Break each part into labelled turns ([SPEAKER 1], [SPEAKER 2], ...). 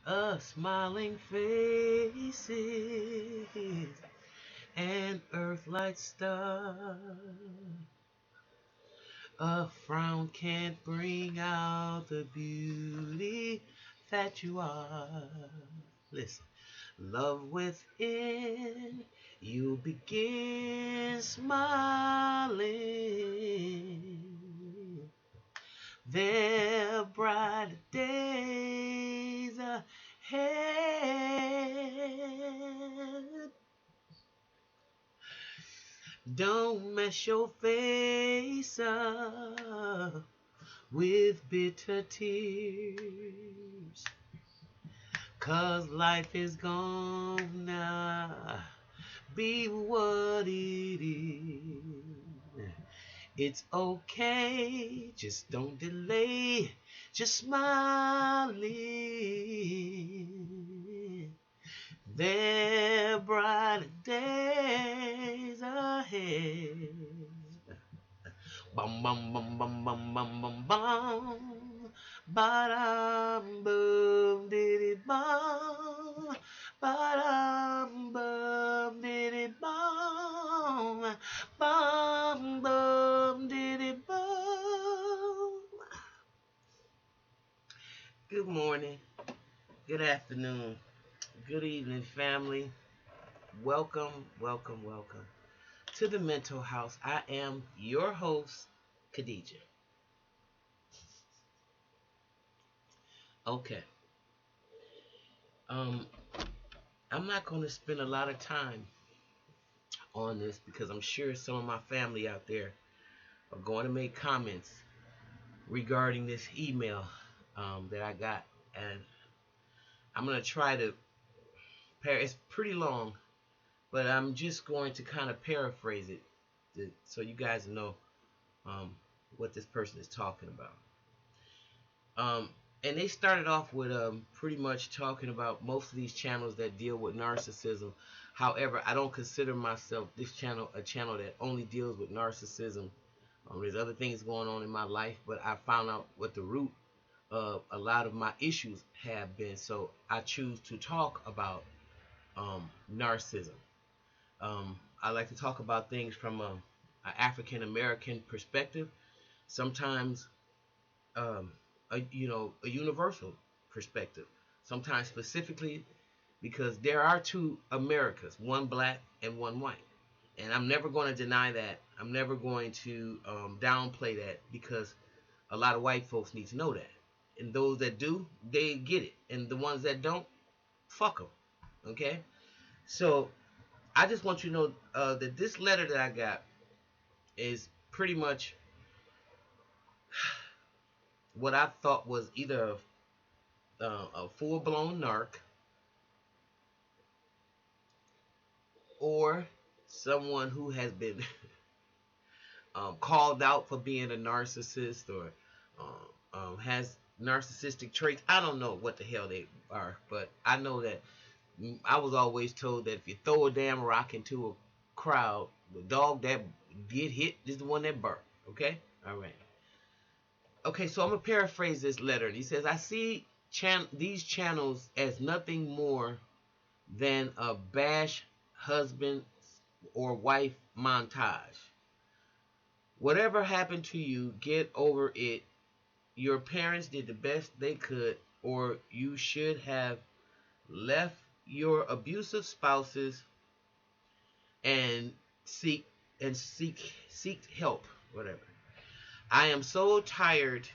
[SPEAKER 1] Smiling faces and earth-like star. A frown can't bring out the beauty that you are. Listen, love within, you begin smiling. There are brighter days ahead. Don't mess your face up with bitter tears. 'Cause life is gonna be what it is. It's okay, just don't delay, just smiling. There are brighter days ahead. Bum bum bum bum bum bum bum bum. Ba-dum boom diddy bum. Ba-dum bum diddy bum. Bum bum diddy bum. Good morning, good afternoon, good evening, family. Welcome, welcome, welcome to the Mental House. I am your host, Khadijah. Okay. Um, I'm not going to spend a lot of time on this because I'm sure some of my family out there are going to make comments regarding this email that I got, and I'm going to try to. It's pretty long, but I'm just going to kind of paraphrase it so you guys know um, what this person is talking about. And they started off with pretty much talking about most of these channels that deal with narcissism. However, I don't consider myself this channel a channel that only deals with narcissism. There's other things going on in my life, but I found out what the root of a lot of my issues have been. So I choose to talk about narcissism. I like to talk about things from an African American perspective. Sometimes a universal perspective. Sometimes specifically because there are two Americas, one black and one white. And I'm never going to deny that. I'm never going to downplay that because a lot of white folks need to know that. And those that do, they get it. And the ones that don't, fuck them. Okay? So I just want you to know that this letter that I got is pretty much what I thought was either a full-blown narc or someone who has been called out for being a narcissist or has narcissistic traits. I don't know what the hell they are, but I know that I was always told that if you throw a damn rock into a crowd, the dog that get hit is the one that barked. Okay? All right. Okay, so I'm going to paraphrase this letter. He says, I see these channels as nothing more than a bash husband or wife montage. Whatever happened to you, get over it. Your parents did the best they could, or you should have left your abusive spouses and seek help, whatever. I am so tired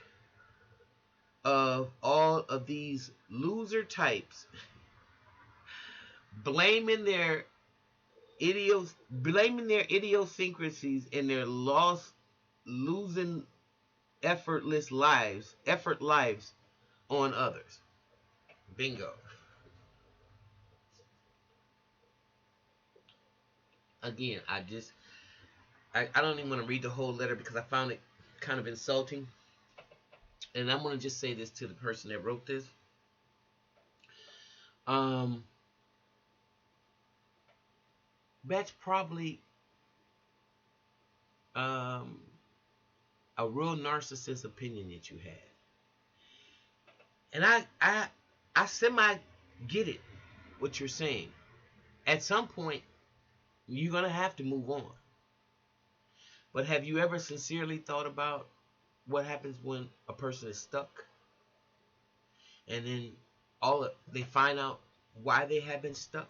[SPEAKER 1] of all of these loser types blaming their blaming their idiosyncrasies and their losing effort lives on others. Bingo. Again, I don't even want to read the whole letter because I found it kind of insulting. And I'm going to just say this to the person that wrote this. Um, that's probably um, a real narcissist opinion that you had. And I semi get it, what you're saying. At some point, you're going to have to move on. But have you ever sincerely thought about what happens when a person is stuck and then they find out why they have been stuck?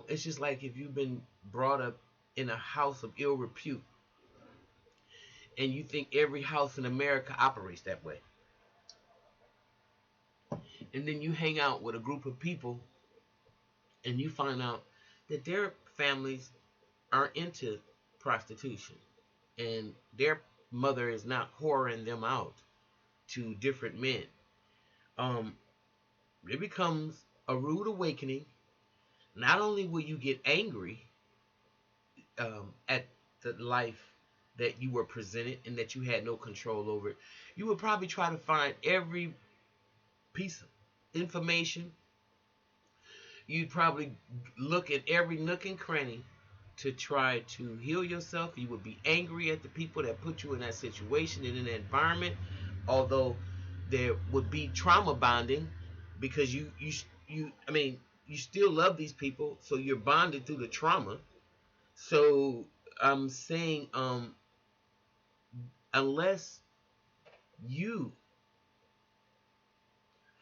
[SPEAKER 1] It's just like if you've been brought up in a house of ill repute and you think every house in America operates that way. And then you hang out with a group of people and you find out that their families aren't into prostitution and their mother is not whoring them out to different men. Um, it becomes a rude awakening. Not only will you get angry at the life that you were presented and that you had no control over, you would probably try to find every piece of information. You'd probably look at every nook and cranny to try to heal yourself. You would be angry at the people that put you in that situation and in that environment, although there would be trauma bonding because you still love these people, so you're bonded through the trauma. So I'm saying, unless you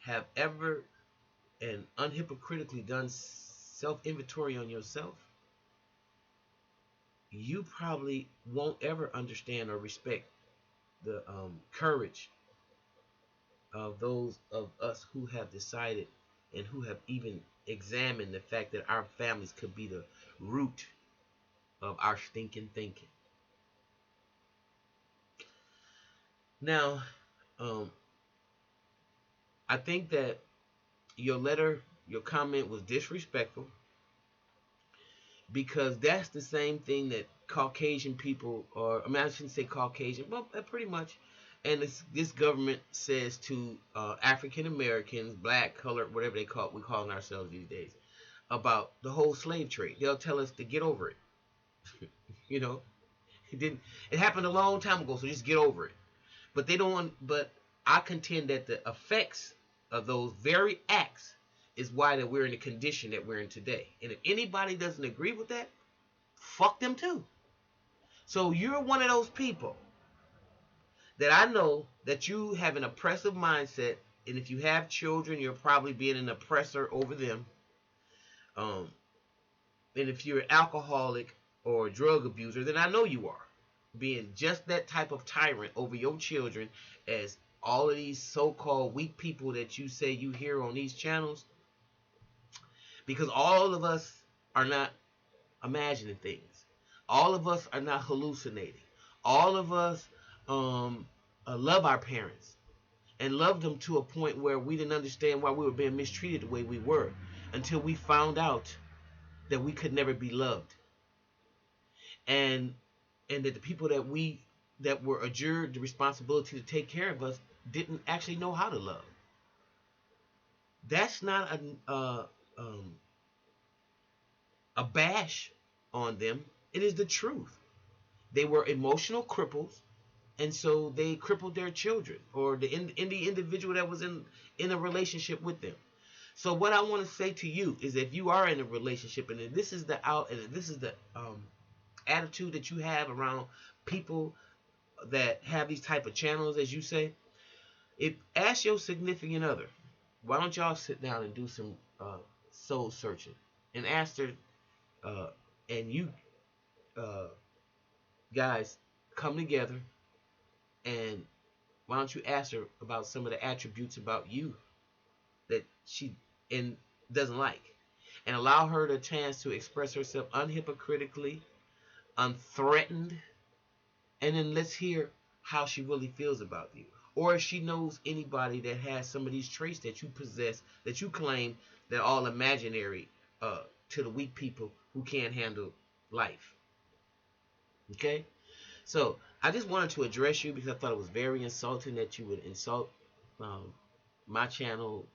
[SPEAKER 1] have ever and unhypocritically done self inventory on yourself, you probably won't ever understand or respect the courage of those of us who have decided and who have even examined the fact that our families could be the root of our stinking thinking. Now, um, I think that your comment was disrespectful because that's the same thing that Caucasian people, or I shouldn't say Caucasian, but pretty much, and this government says to African Americans, black, colored, whatever we calling ourselves these days, about the whole slave trade. They'll tell us to get over it. you know, it didn't. It happened a long time ago, so just get over it. But they don't. But I contend that the effects of those very acts is why that we're in the condition that we're in today. And if anybody doesn't agree with that, fuck them too. So you're one of those people that I know that you have an oppressive mindset, and if you have children, you're probably being an oppressor over them. Um, and if you're an alcoholic or a drug abuser, then I know you are being just that type of tyrant over your children, as all of these so-called weak people that you say you hear on these channels, because all of us are not imagining things. All of us are not hallucinating. All of us love our parents and loved them to a point where we didn't understand why we were being mistreated the way we were until we found out that we could never be loved, and that the people that were adjured the responsibility to take care of us didn't actually know how to love. That's not a bash on them. It is the truth. They were emotional cripples, and so they crippled their children or the individual that was in a relationship with them. So what I want to say to you is, if you are in a relationship and this is the attitude that you have around people that have these type of channels, as you say, if ask your significant other, why don't y'all sit down and do some soul searching and ask her, uh, and you uh, guys come together, and why don't you ask her about some of the attributes about you that she and doesn't like, and allow her the chance to express herself unhypocritically, unthreatened, and then let's hear how she really feels about you. Or if she knows anybody that has some of these traits that you possess, that you claim they're all imaginary to the weak people who can't handle life. Okay? So I just wanted to address you because I thought it was very insulting that you would insult my channel.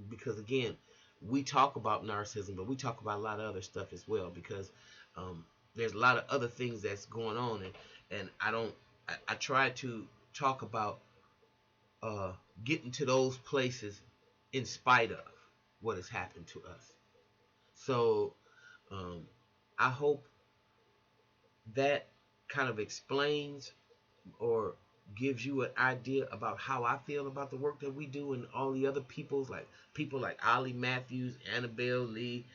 [SPEAKER 1] Because again, we talk about narcissism, but we talk about a lot of other stuff as well, because there's a lot of other things that's going on, and I try to talk about uh, getting to those places in spite of what has happened to us. So um, I hope that kind of explains or gives you an idea about how I feel about the work that we do and all the other people like Ollie Matthews, Annabelle Lee,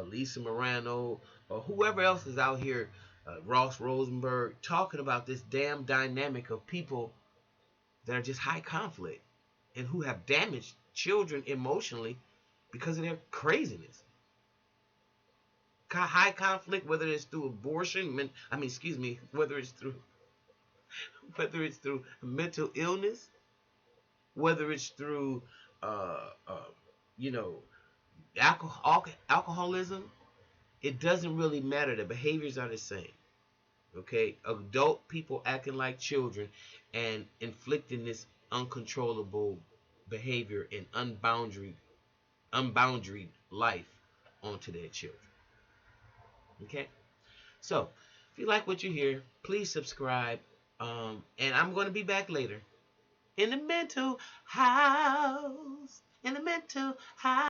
[SPEAKER 1] Lisa Morano, or whoever else is out here, Ross Rosenberg, talking about this damn dynamic of people that are just high conflict and who have damaged children emotionally because of their craziness. High conflict, whether it's through abortion, excuse me, whether it's through mental illness, whether it's through, uh, uh, you know, alcoholism. It doesn't really matter. The behaviors are the same. Okay, adult people acting like children and inflicting this uncontrollable behavior and unboundaried life onto their children. Okay, so if you like what you hear, please subscribe. And I'm going to be back later in the mental house. In the mental house.